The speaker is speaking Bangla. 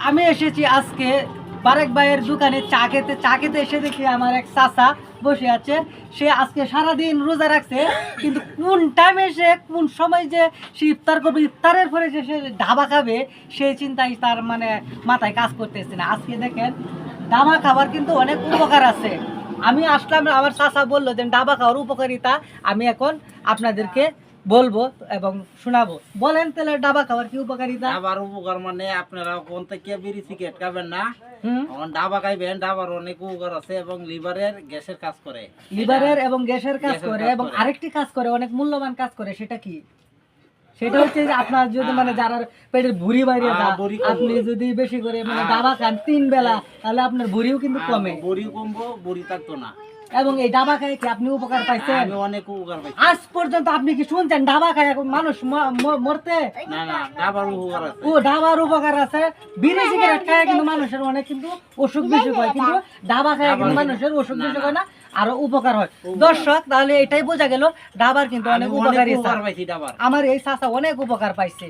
আমি এসেছি আজকে বারেক ভাইয়ের দোকানে চা খেতে এসে দেখি আমার এক চাচা বসে আছে। সে আজকে সারাদিন রোজা রাখছে, কিন্তু কোন টাইমে সে কোন সময় যে সে ইফতার করবে, ইফতারের পরে যে সে ধাবা খাবে সেই চিন্তায় তার মানে মাথায় কাজ করতেছে না। আজকে দেখেন ধাবা খাবার কিন্তু অনেক উপকার আছে। আমি আসলাম, আমার চাচা বললো যে ধাবা খাওয়ার উপকারিতা আমি এখন আপনাদেরকে বলবো এবং শোনাবো। বলেন তাহলে ডাবা খাবার কি উপকারিতা? ডাবার উপকার মানে আপনারা কোন থেকে বিড়ি সিগারেট খাবেন না, হুম, ডাবা খাইবেন। ডাবার অনেক উপকার আছে এবং লিভারের গ্যাসের কাজ করে। লিভারের এবং গ্যাসের কাজ গ্যাসের করে কাজ এবং করে। আরেকটি কাজ করে, অনেক মূল্যবান কাজ করে। সেটা কি? সেটা হচ্ছে যে আপনার যদি মানে যারা পেটের ভুঁড়ি বাইরে হ্যাঁ, ভুঁড়ি কমবে। আপনি যদি বেশি করে মানে ডাবা খান 3 বেলা, তাহলে আপনার ভুঁড়িও কিন্তু কমে। বড়ি কমবো, বড়ি থাকতো না। এবং এই ডাবা খায় কি আপনি উপকার পাইছেন? আমি অনেক উপকার পাইছি। আজ পর্যন্ত আপনি কি শুনছেন ডাবা খায় এখন মানুষ মরতে? না না, ডাবার উপকার আছে। ও ডাবার উপকার আছে। বিড়ি সিগারেট খায় কিন্তু মানুষের অনেক কিন্তু অসুখ বিসুখ হয়, কিন্তু ডাবা খায় কিন্তু মানুষের অসুখ বিসুখ হয় না, আরো উপকার হয়। দর্শক, তাহলে এটাই বোঝা গেল ডাবার কিন্তু অনেক আমি অনেক উপকারী। উপকার পাইছি ডাবার। আমার এই চাচা অনেক উপকার পাইছে।